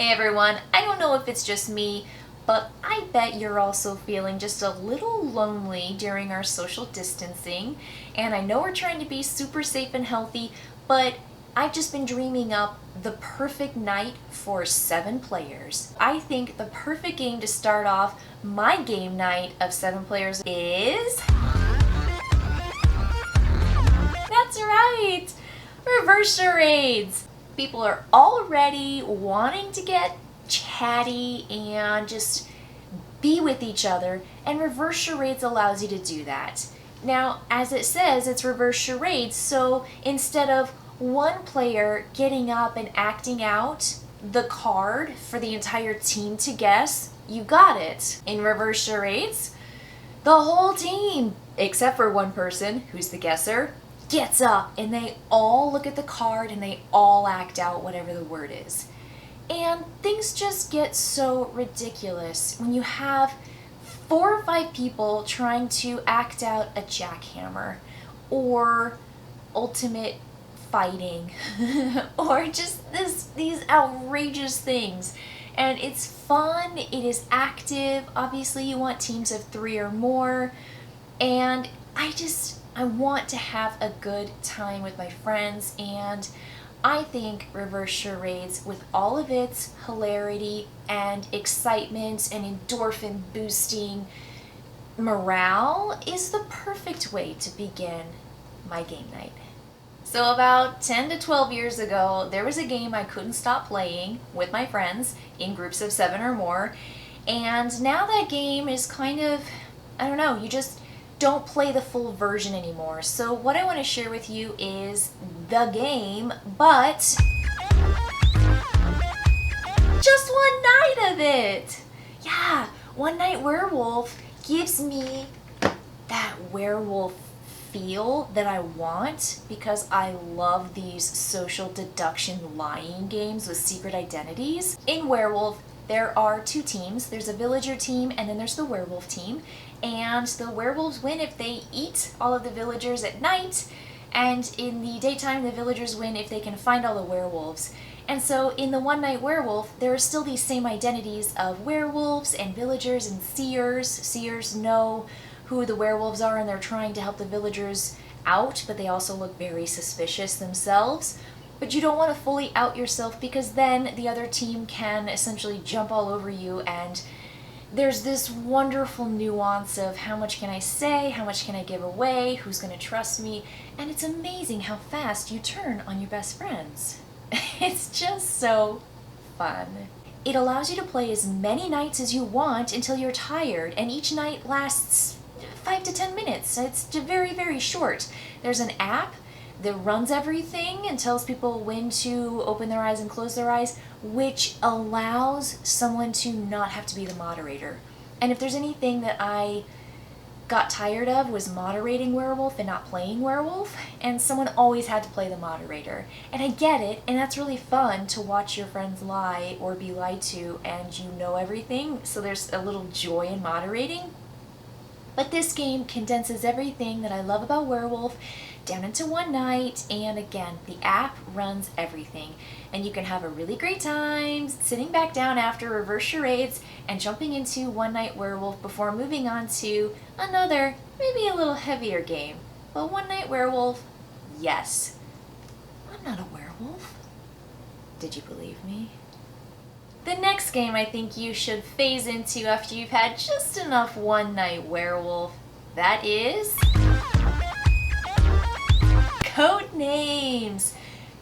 Hey everyone, I don't know if it's just me, but I bet you're also feeling just a little lonely during our social distancing. And I know we're trying to be super safe and healthy, but I've just been dreaming up the perfect night for 7 players. I think the perfect game to start off my game night of 7 players is... That's right! Reverse charades! People are already wanting to get chatty and just be with each other, and reverse charades allows you to do that. Now, as it says, it's reverse charades, so instead of one player getting up and acting out the card for the entire team to guess, you got it. In reverse charades, the whole team, except for one person, who's the guesser, gets up and they all look at the card and they all act out whatever the word is. And things just get so ridiculous when you have 4 or 5 people trying to act out a jackhammer or ultimate fighting or just these outrageous things. And it's fun, it is active. Obviously you want teams of 3 or more, and I want to have a good time with my friends, and I think reverse charades, with all of its hilarity and excitement and endorphin boosting morale, is the perfect way to begin my game night. So about 10 to 12 years ago, there was a game I couldn't stop playing with my friends in groups of 7 or more, and now that game is kind of, I don't know, you just don't play the full version anymore. So what I want to share with you is the game, but just one night of it. Yeah, One Night Werewolf gives me that werewolf feel that I want, because I love these social deduction lying games with secret identities. In Werewolf, there are 2 teams. There's a villager team and then there's the werewolf team. And the werewolves win if they eat all of the villagers at night, and in the daytime the villagers win if they can find all the werewolves. And so in the One Night Werewolf, there are still these same identities of werewolves and villagers and seers. Seers know who the werewolves are and they're trying to help the villagers out, but they also look very suspicious themselves. But you don't want to fully out yourself, because then the other team can essentially jump all over you, and there's this wonderful nuance of how much can I say, how much can I give away, who's going to trust me, and it's amazing how fast you turn on your best friends. It's just so fun. It allows you to play as many nights as you want until you're tired, and each night lasts 5 to 10 minutes. It's very, very short. There's an app that runs everything and tells people when to open their eyes and close their eyes, which allows someone to not have to be the moderator. And if there's anything that I got tired of, was moderating Werewolf and not playing Werewolf, and someone always had to play the moderator. And I get it, and that's really fun to watch your friends lie or be lied to, and you know everything, so there's a little joy in moderating. But this game condenses everything that I love about Werewolf down into one night, and again, the app runs everything. And you can have a really great time sitting back down after reverse charades and jumping into One Night Werewolf before moving on to another, maybe a little heavier game. But One Night Werewolf, yes. I'm not a werewolf. Did you believe me? The next game I think you should phase into after you've had just enough One Night Werewolf, that is... Codenames!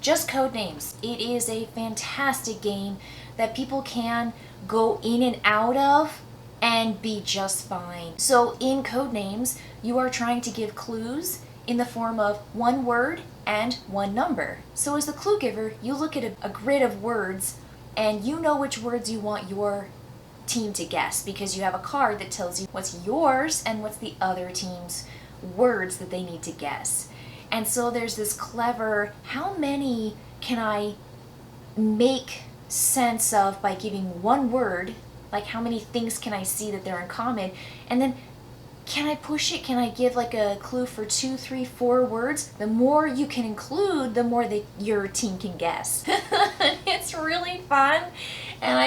Just Codenames. It is a fantastic game that people can go in and out of and be just fine. So in Codenames, you are trying to give clues in the form of 1 word and 1 number. So as the clue giver, you look at a grid of words and you know which words you want your team to guess, because you have a card that tells you what's yours and what's the other team's words that they need to guess. And so there's this clever, how many can I make sense of by giving 1 word, like how many things can I see that they're in common, and then can I push it? Can I give like a clue for 2, 3, 4 words? The more you can include, the more that your team can guess. It's really fun. And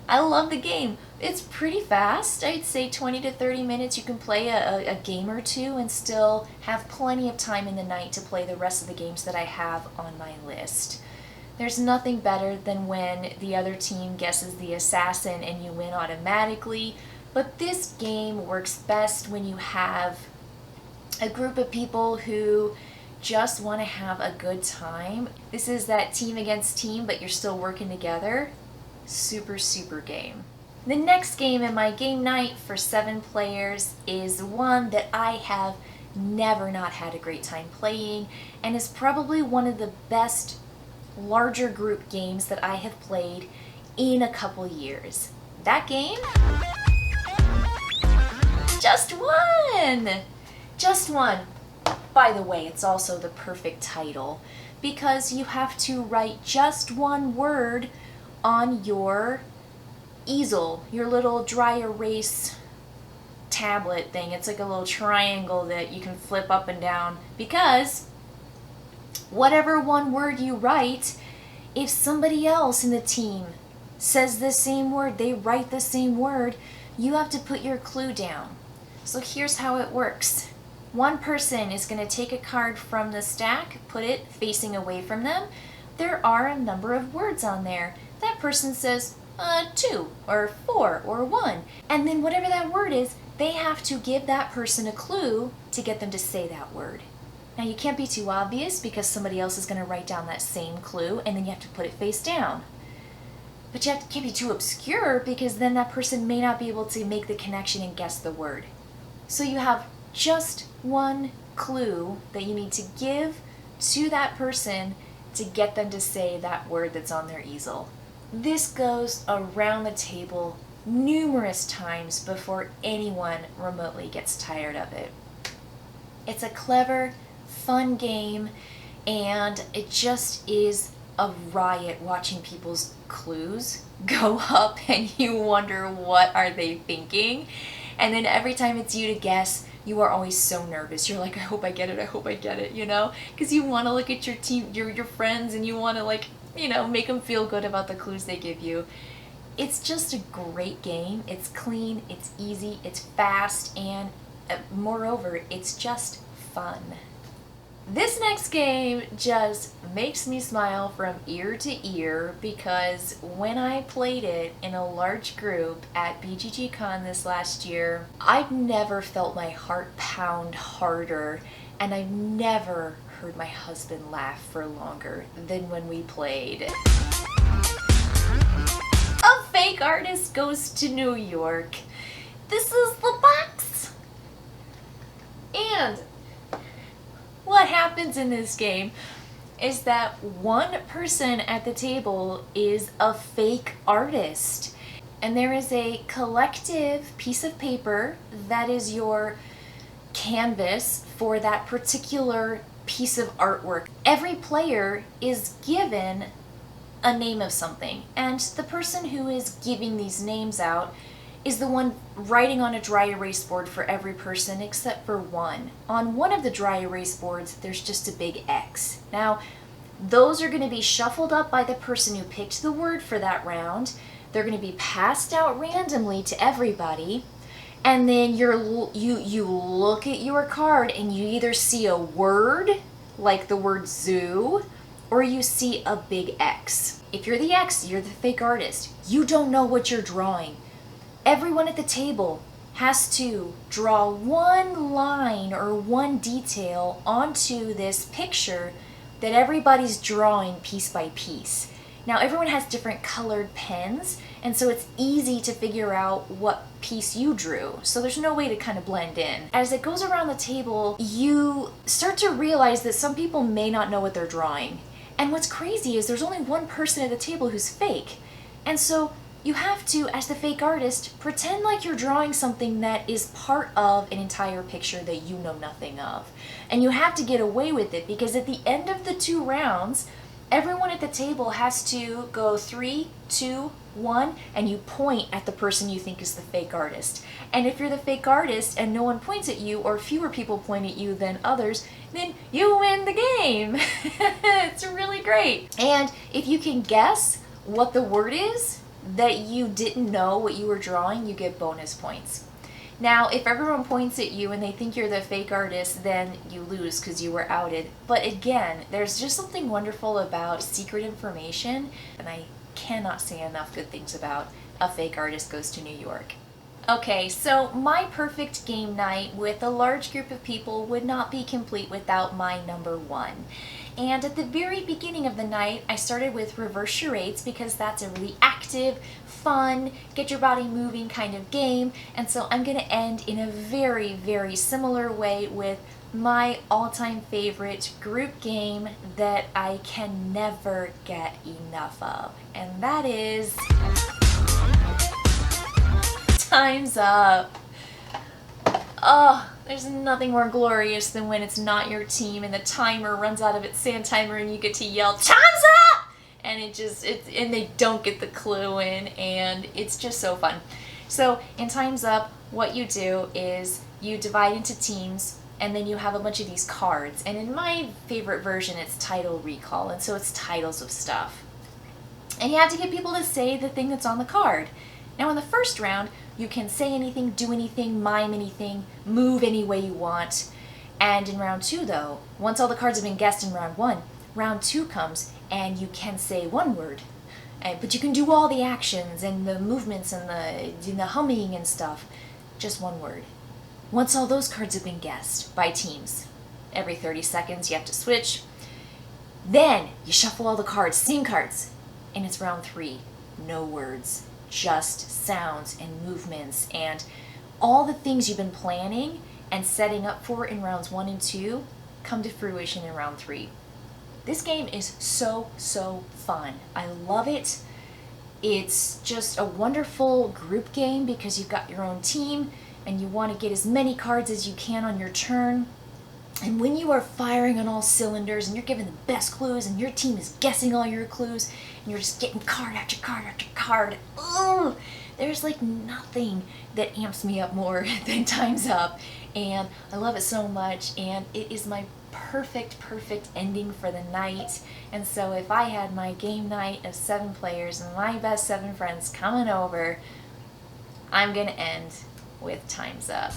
I love the game. It's pretty fast. I'd say 20 to 30 minutes. You can play a game or two and still have plenty of time in the night to play the rest of the games that I have on my list. There's nothing better than when the other team guesses the assassin and you win automatically, but this game works best when you have a group of people who just want to have a good time. This is that team against team, but you're still working together. Super, super game. The next game in my game night for 7 players is one that I have never not had a great time playing, and is probably one of the best larger group games that I have played in a couple years. That game? Just One! Just One. By the way, it's also the perfect title because you have to write just one word on your easel, your little dry erase tablet thing. It's like a little triangle that you can flip up and down, because whatever one word you write, if somebody else in the team says the same word, they write the same word, you have to put your clue down. So here's how it works. One person is going to take a card from the stack, put it facing away from them. There are a number of words on there. That person says 2 or 4 or 1. And then whatever that word is, they have to give that person a clue to get them to say that word. Now you can't be too obvious because somebody else is going to write down that same clue and then you have to put it face down. But you can't be too obscure because then that person may not be able to make the connection and guess the word. So you have just one clue that you need to give to that person to get them to say that word that's on their easel. This goes around the table numerous times before anyone remotely gets tired of it. It's a clever, fun game, and it just is a riot watching people's clues go up and you wonder what are they thinking. And then every time it's you to guess, you are always so nervous. You're like, I hope I get it, you know? Because you want to look at your team, your friends, and you want to, like, you know, make them feel good about the clues they give you. It's just a great game. It's clean, it's easy, it's fast, and moreover, it's just fun. This next game just makes me smile from ear to ear because when I played it in a large group at BGG Con this last year, I've never felt my heart pound harder, and I've never heard my husband laugh for longer than when we played. A Fake Artist Goes to New York. This is the box. And what happens in this game is that one person at the table is a fake artist. And there is a collective piece of paper that is your canvas for that particular piece of artwork. Every player is given a name of something, and the person who is giving these names out is the one writing on a dry erase board for every person except for one. On one of the dry erase boards, there's just a big X. Now, those are going to be shuffled up by the person who picked the word for that round. They're going to be passed out randomly to everybody, and then you look at your card and you either see a word, like the word zoo, or you see a big X. If you're the X, you're the fake artist. You don't know what you're drawing. Everyone at the table has to draw one line or one detail onto this picture that everybody's drawing piece by piece. Now everyone has different colored pens, and so it's easy to figure out what piece you drew. So there's no way to kind of blend in. As it goes around the table, you start to realize that some people may not know what they're drawing. And what's crazy is there's only one person at the table who's fake. And so you have to, as the fake artist, pretend like you're drawing something that is part of an entire picture that you know nothing of. And you have to get away with it because at the end of the 2 rounds, everyone at the table has to go 3, 2, 1, and you point at the person you think is the fake artist. And if you're the fake artist and no one points at you, or fewer people point at you than others, then you win the game. It's really great. And if you can guess what the word is that you didn't know what you were drawing, you get bonus points. Now, if everyone points at you and they think you're the fake artist, then you lose because you were outed. But again, there's just something wonderful about secret information, and I cannot say enough good things about A Fake Artist Goes to New York. Okay, so my perfect game night with a large group of people would not be complete without my number one. And at the very beginning of the night, I started with reverse charades because that's a really active, fun, get your body moving kind of game. And so I'm going to end in a very, very similar way with my all-time favorite group game that I can never get enough of. And that is Time's Up. Oh, there's nothing more glorious than when it's not your team and the timer runs out of its sand timer and you get to yell, "Time's up!" And and they don't get the clue in, and it's just so fun. So in Time's Up, what you do is you divide into teams, and then you have a bunch of these cards. And in my favorite version, it's title recall, and so it's titles of stuff. And you have to get people to say the thing that's on the card. Now in the first round, you can say anything, do anything, mime anything, move any way you want. And in round two though, once all the cards have been guessed in round one, round two comes and you can say one word. But you can do all the actions and the movements and the humming and stuff. Just one word. Once all those cards have been guessed by teams, every 30 seconds you have to switch. Then you shuffle all the cards, same cards, and it's round three. No words. Just sounds and movements and all the things you've been planning and setting up for in rounds 1 and 2 come to fruition in round 3. This game is so fun. I love it. It's just a wonderful group game because you've got your own team and you want to get as many cards as you can on your turn. And when you are firing on all cylinders and you're giving the best clues and your team is guessing all your clues and you're just getting card after card after card, ugh, there's like nothing that amps me up more than Time's Up. And I love it so much, and it is my perfect ending for the night. And so if I had my game night of 7 players and my best 7 friends coming over, I'm gonna end with Time's Up.